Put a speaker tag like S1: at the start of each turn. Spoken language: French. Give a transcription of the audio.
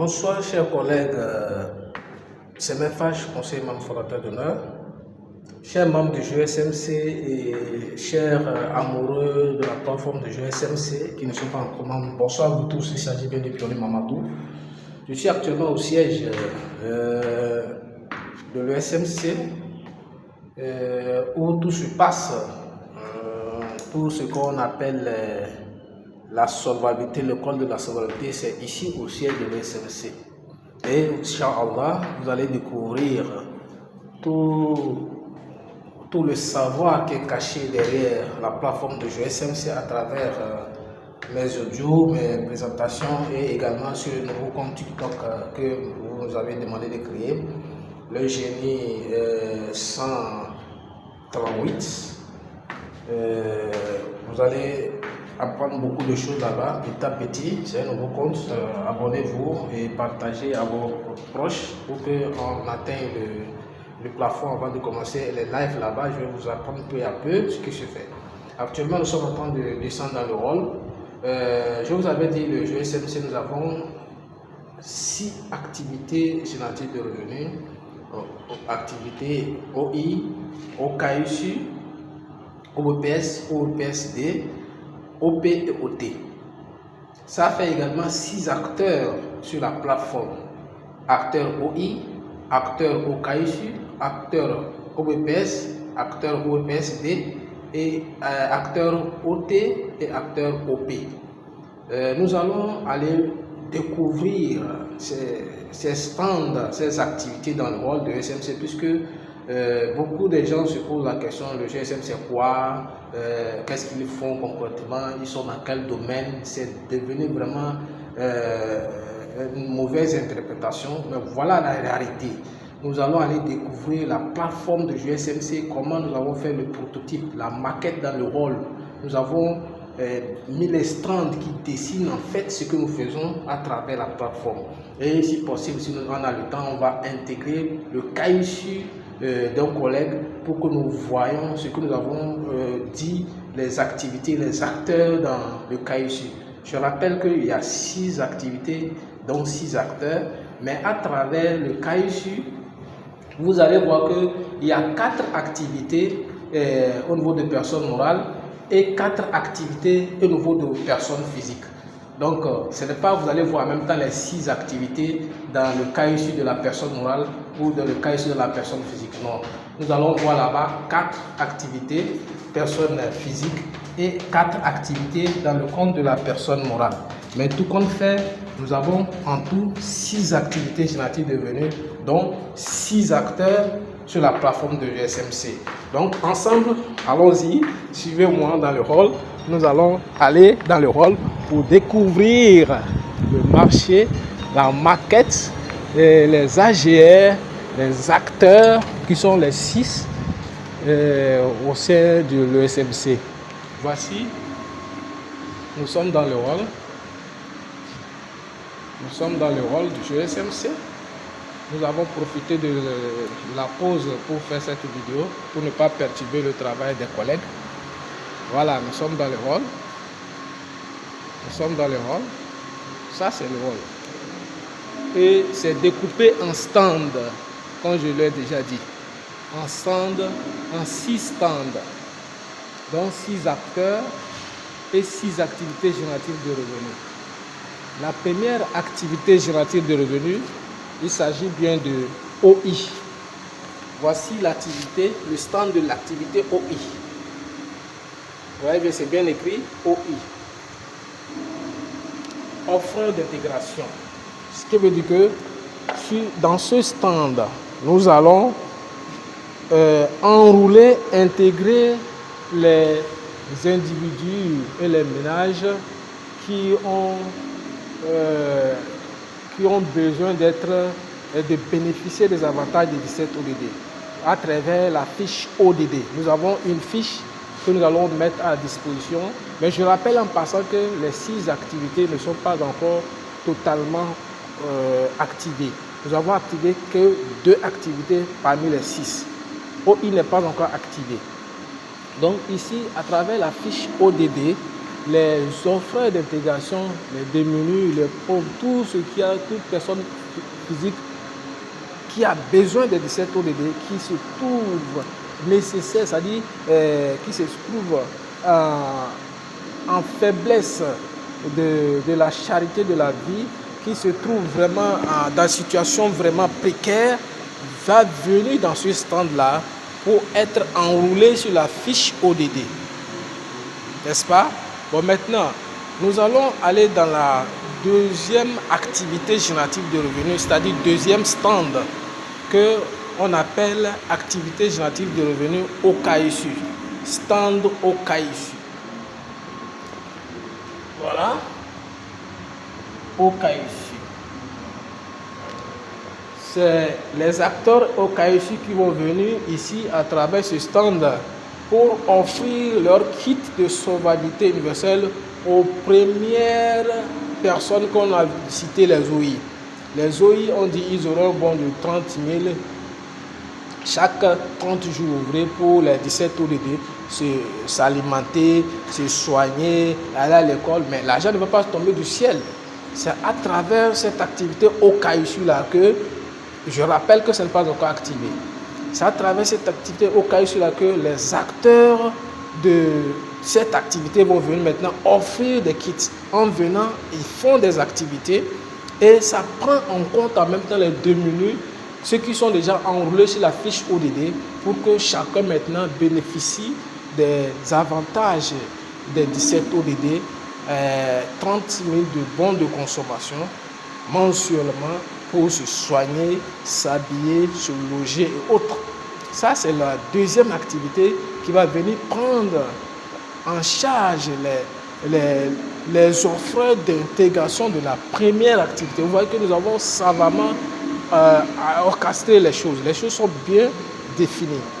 S1: Bonsoir chers collègues, c'est Mefash, conseiller membre fondateur d'honneur, chers membres du jeu SMC et chers amoureux de la plateforme de jeu SMC qui ne sont pas encore membres. Bonsoir à vous tous, il s'agit bien de Pionnier Mamadou. Je suis actuellement au siège de l'ESMC où tout se passe pour ce qu'on appelle la solvabilité, le col de la solvabilité, c'est ici au siège de l'ESMC. Et Inch'Allah, vous allez découvrir tout le savoir qui est caché derrière la plateforme de jeu SMC à travers mes audios, mes présentations et également sur le nouveau compte TikTok que vous nous avez demandé de créer, le génie 138. Vous allez apprendre beaucoup de choses là-bas, petit à petit. C'est un nouveau compte. Abonnez-vous et partagez à vos proches pour qu'on atteigne le plafond avant de commencer les lives là-bas. Je vais vous apprendre peu à peu ce qui se fait. Actuellement, nous sommes en train de descendre dans le rôle. Je vous avais dit, le jeu SMC, nous avons 6 activités génératives de revenus. Activités OI, OKUSU, OBPS, OPSD, OP et OT. Ça fait également 6 acteurs sur la plateforme. Acteur OI, acteur OKUSU, acteur OBPS, acteur OPSD et acteur OT et acteur OP. Nous allons aller découvrir ces stands, ces activités dans le rôle de SMC puisque beaucoup de gens se posent la question, le GSM c'est quoi, qu'est-ce qu'ils font concrètement, ils sont dans quel domaine. C'est devenu vraiment une mauvaise interprétation, mais voilà la réalité. Nous allons aller découvrir la plateforme de GSMC, comment nous avons fait le prototype, la maquette dans le rôle. Nous avons mis les strands qui dessinent en fait ce que nous faisons à travers la plateforme. Et si possible, si on a le temps, on va intégrer le cas issu d'un collègue pour que nous voyions ce que nous avons dit, les activités, les acteurs dans le cas issu. Je rappelle qu'il y a 6 activités, donc 6 acteurs, mais à travers le cas issu, vous allez voir qu'il y a 4 activités au niveau de personnes morales et 4 activités au niveau de personnes physiques. Donc, ce n'est pas, vous allez voir en même temps les 6 activités dans le cas issu de la personne morale ou dans le cas issu de la personne physique. Non, nous allons voir là-bas 4 activités personne physique et 4 activités dans le compte de la personne morale. Mais tout compte fait, nous avons en tout 6 activités génératives de revenus, dont 6 acteurs sur la plateforme de GSMC. Donc ensemble, allons-y, suivez-moi dans le rôle. Nous allons aller dans le rôle pour découvrir le marché, la maquette, les AGR, les acteurs qui sont les 6 au sein de l'ESMC. Voici, nous sommes dans le rôle. Nous sommes dans le rôle du jeu SMC. Nous avons profité de la pause pour faire cette vidéo, pour ne pas perturber le travail des collègues. Voilà, nous sommes dans le rôle. Nous sommes dans le rôle. Ça, c'est le rôle. Et c'est découpé en stand, comme je l'ai déjà dit. En stand, en 6 stands. Donc 6 acteurs et 6 activités génératives de revenus. La première activité générative de revenus, il s'agit bien de OI. Voici l'activité, le stand de l'activité OI. Vous voyez bien, c'est bien écrit OI. Offre d'intégration. Ce qui veut dire que dans ce stand, nous allons enrouler, intégrer les individus et les ménages qui ont besoin de bénéficier des avantages de 17 ODD à travers la fiche ODD. Nous avons une fiche que nous allons mettre à disposition, mais je rappelle en passant que les 6 activités ne sont pas encore totalement activées. Nous avons activé que 2 activités parmi les 6. OI n'est pas encore activé. Donc ici, à travers la fiche ODD, les offres d'intégration, les démunis, les pauvres, tout ce qui a, toute personne physique qui a besoin de cette ODD, qui se trouve nécessaire, c'est-à-dire qui se trouve en faiblesse de la charité de la vie, qui se trouve vraiment dans une situation vraiment précaire, va venir dans ce stand-là pour être enroulé sur la fiche ODD. N'est-ce pas? Bon, maintenant, nous allons aller dans la deuxième activité générative de revenus, c'est-à-dire deuxième stand que on appelle activité générative de revenus au cas issu. Stand au cas issu. Voilà. Au cas issu. C'est les acteurs au cas issu qui vont venir ici à travers ce stand pour offrir leur kit de solvabilité universelle aux premières personnes qu'on a citées, les OI. Les OI ont dit qu'ils auront un bon de 30 000 chaque 30 jours ouvrés pour les 17 ODD, s'alimenter, se soigner, aller à l'école. Mais l'argent ne va pas tomber du ciel. C'est à travers cette activité au cas issu là que, je rappelle que ce n'est pas encore activé. C'est à travers cette activité au cas issu là que les acteurs de cette activité vont venir maintenant offrir des kits. En venant, ils font des activités et ça prend en compte en même temps les démunis, ceux qui sont déjà enroulés sur la fiche ODD, pour que chacun maintenant bénéficie des avantages des 17 ODD, 30 000 de bons de consommation mensuellement pour se soigner, s'habiller, se loger et autres. Ça, c'est la deuxième activité qui va venir prendre en charge les offres d'intégration de la première activité. Vous voyez que nous avons savamment orchestré les choses. Les choses sont bien définies.